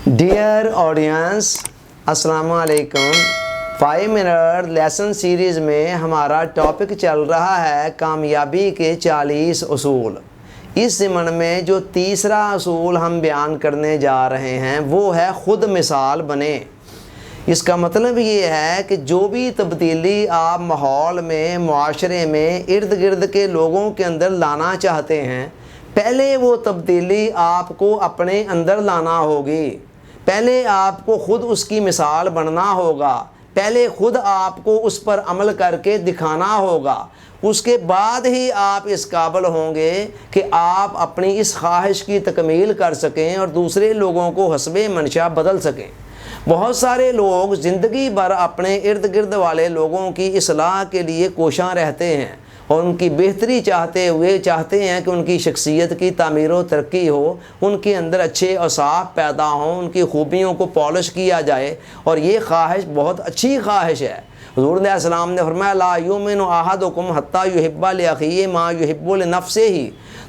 Dear audience, السلام علیکم۔ 5 minute lesson series میں ہمارا ٹاپک چل رہا ہے کامیابی کے 40 اصول۔ اس ضمن میں جو تیسرا اصول ہم بیان کرنے جا رہے ہیں وہ ہے خود مثال بنیں۔ اس کا مطلب یہ ہے کہ جو بھی تبدیلی آپ ماحول میں، معاشرے میں، ارد گرد کے لوگوں کے اندر لانا چاہتے ہیں، پہلے وہ تبدیلی آپ کو اپنے اندر لانا ہوگی۔ پہلے آپ کو خود اس کی مثال بننا ہوگا، پہلے خود آپ کو اس پر عمل کر کے دکھانا ہوگا۔ اس کے بعد ہی آپ اس قابل ہوں گے کہ آپ اپنی اس خواہش کی تکمیل کر سکیں اور دوسرے لوگوں کو حسب منشا بدل سکیں۔ بہت سارے لوگ زندگی بھر اپنے ارد گرد والے لوگوں کی اصلاح کے لیے کوشاں رہتے ہیں اور ان کی بہتری چاہتے ہوئے چاہتے ہیں کہ ان کی شخصیت کی تعمیر و ترقی ہو، ان کے اندر اچھے اوصاف پیدا ہوں، ان کی خوبیوں کو پالش کیا جائے، اور یہ خواہش بہت اچھی خواہش ہے۔ حضور علیہ السلام نے فرمایا لا یؤمن احدکم حتی یحب لاخیہ ما یحب لنفسہ۔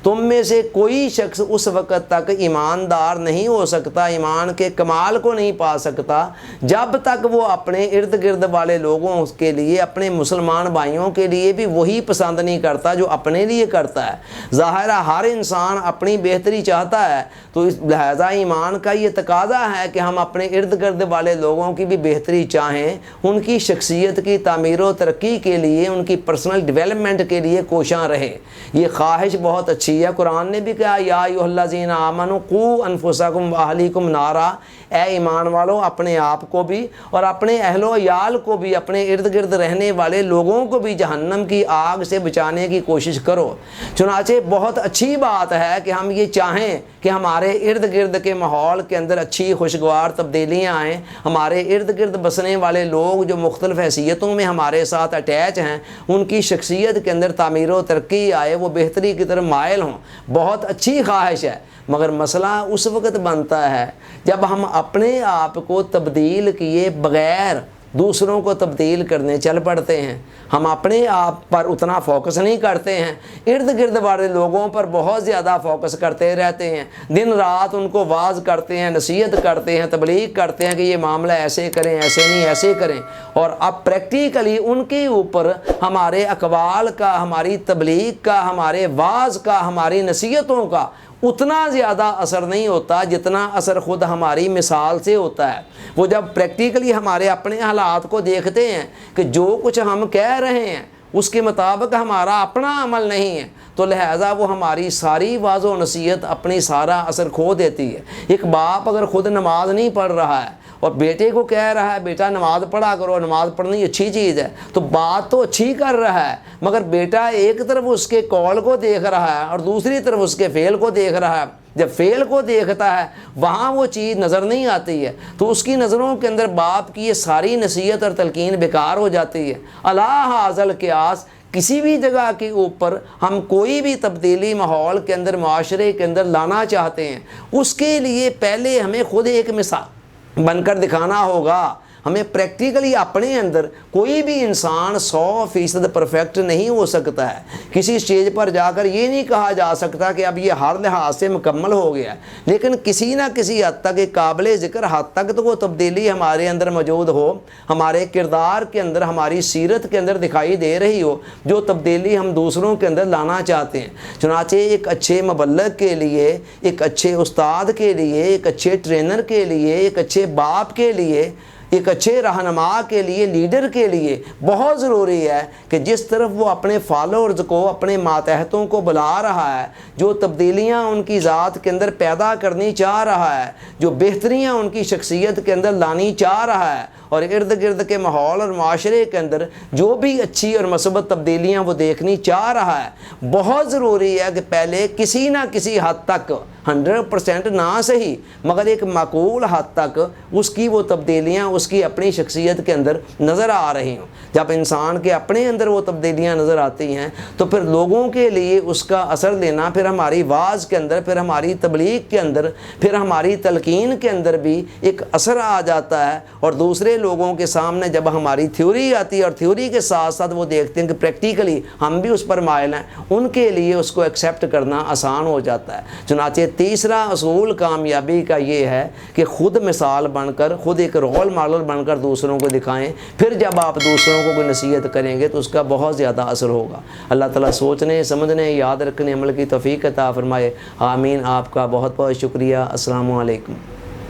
تم میں سے کوئی شخص اس وقت تک ایماندار نہیں ہو سکتا، ایمان کے کمال کو نہیں پا سکتا، جب تک وہ اپنے ارد گرد والے لوگوں کے لیے، اپنے مسلمان بھائیوں کے لیے بھی وہی پسند نہیں کرتا جو اپنے لیے کرتا ہے۔ ظاہر ہے ہر انسان اپنی بہتری چاہتا ہے، تو اس لہذا ایمان کا یہ تقاضا ہے کہ ہم اپنے ارد گرد والے لوگوں کی بھی بہتری چاہیں، ان کی شخصیت کی تعمیر و ترقی کے لیے، ان کی پرسنل ڈیولپمنٹ کے لیے کوشاں رہے۔ یہ خواہش بہت اچھی ہے۔ قرآن نے بھی کہا یا ایھا الذین آمنوا قوا انفسکم واہلیکم نارا، اے ایمان والو اپنے آپ کو بھی اور اپنے اہل و عیال کو بھی، اپنے ارد گرد رہنے والے لوگوں کو بھی جہنم کی آگ سے بچانے کی کوشش کرو۔ چنانچہ بہت اچھی بات ہے کہ ہم یہ چاہیں کہ ہمارے ارد گرد کے ماحول کے اندر اچھی خوشگوار تبدیلیاں آئیں، ہمارے ارد گرد بسنے والے لوگ جو مختلف حیثیتوں میں ہمارے ساتھ اٹیچ ہیں، ان کی شخصیت کے اندر تعمیر و ترقی آئے، وہ بہتری کی طرف مائل ہوں۔ بہت اچھی خواہش ہے، مگر مسئلہ اس وقت بنتا ہے جب ہم اپنے آپ کو تبدیل کیے بغیر دوسروں کو تبدیل کرنے چل پڑتے ہیں۔ ہم اپنے آپ پر اتنا فوکس نہیں کرتے ہیں، ارد گرد والے لوگوں پر بہت زیادہ فوکس کرتے رہتے ہیں، دن رات ان کو واعظ کرتے ہیں، نصیحت کرتے ہیں، تبلیغ کرتے ہیں کہ یہ معاملہ ایسے کریں، ایسے نہیں ایسے کریں، اور اب پریکٹیکلی ان کے اوپر ہمارے اقوال کا، ہماری تبلیغ کا، ہمارے واعظ کا، ہماری نصیحتوں کا اتنا زیادہ اثر نہیں ہوتا جتنا اثر خود ہماری مثال سے ہوتا ہے۔ وہ جب پریکٹیکلی ہمارے اپنے حالات کو دیکھتے ہیں کہ جو کچھ ہم کہہ رہے ہیں اس کے مطابق ہمارا اپنا عمل نہیں ہے، تو لہٰذا وہ ہماری ساری واعظ و نصیحت اپنی سارا اثر کھو دیتی ہے۔ ایک باپ اگر خود نماز نہیں پڑھ رہا ہے اور بیٹے کو کہہ رہا ہے بیٹا نماز پڑھا کرو، نماز پڑھنی اچھی چیز ہے، تو بات تو اچھی کر رہا ہے، مگر بیٹا ایک طرف اس کے قول کو دیکھ رہا ہے اور دوسری طرف اس کے فعل کو دیکھ رہا ہے۔ جب فعل کو دیکھتا ہے وہاں وہ چیز نظر نہیں آتی ہے، تو اس کی نظروں کے اندر باپ کی یہ ساری نصیحت اور تلقین بیکار ہو جاتی ہے۔ الا ھذا القیاس، کسی بھی جگہ کے اوپر ہم کوئی بھی تبدیلی ماحول کے اندر، معاشرے کے اندر لانا چاہتے ہیں، اس کے لیے پہلے ہمیں خود ایک مثال بن کر دکھانا ہوگا۔ ہمیں پریکٹیکلی اپنے اندر، کوئی بھی انسان 100% پرفیکٹ نہیں ہو سکتا ہے۔ کسی سٹیج پر جا کر یہ نہیں کہا جا سکتا کہ اب یہ ہر لحاظ سے مکمل ہو گیا ہے، لیکن کسی نہ کسی حد تک، ایک قابل ذکر حد تک تو وہ تبدیلی ہمارے اندر موجود ہو، ہمارے کردار کے اندر، ہماری سیرت کے اندر دکھائی دے رہی ہو، جو تبدیلی ہم دوسروں کے اندر لانا چاہتے ہیں۔ چنانچہ ایک اچھے مبلغ کے لیے، ایک اچھے استاد کے لیے، ایک اچھے ٹرینر کے لیے، ایک اچھے باپ کے لیے، ایک اچھے رہنما کے لیے، لیڈر کے لیے بہت ضروری ہے کہ جس طرف وہ اپنے فالوورز کو، اپنے ماتحتوں کو بلا رہا ہے، جو تبدیلیاں ان کی ذات کے اندر پیدا کرنی چاہ رہا ہے، جو بہتریاں ان کی شخصیت کے اندر لانی چاہ رہا ہے، اور ارد گرد کے ماحول اور معاشرے کے اندر جو بھی اچھی اور مثبت تبدیلیاں وہ دیکھنی چاہ رہا ہے، بہت ضروری ہے کہ پہلے کسی نہ کسی حد تک 100% نہ صحیح مگر ایک معقول حد تک اس کی وہ تبدیلیاں اس کی اپنی شخصیت کے اندر نظر آ رہی ہوں۔ جب انسان کے اپنے اندر وہ تبدیلیاں نظر آتی ہیں تو پھر لوگوں کے لیے اس کا اثر دینا، پھر ہماری واعظ کے اندر، پھر ہماری تبلیغ کے اندر، پھر ہماری تلقین کے اندر بھی ایک اثر آ جاتا ہے، اور دوسرے لوگوں کے سامنے جب ہماری تھیوری آتی ہے اور تھیوری کے ساتھ ساتھ وہ دیکھتے ہیں کہ پریکٹیکلی ہم بھی اس پر مائل ہیں، ان کے لیے اس کو ایکسیپٹ کرنا آسان ہو جاتا ہے۔ چنانچہ تیسرا اصول کامیابی کا یہ ہے کہ خود مثال بن کر، خود ایک رول ماڈل بن کر دوسروں کو دکھائیں، پھر جب آپ دوسروں کو کوئی نصیحت کریں گے تو اس کا بہت زیادہ اثر ہوگا۔ اللہ تعالیٰ سوچنے، سمجھنے، یاد رکھنے، عمل کی توفیق عطا فرمائے، آمین۔ آپ کا بہت بہت شکریہ۔ السلام علیکم۔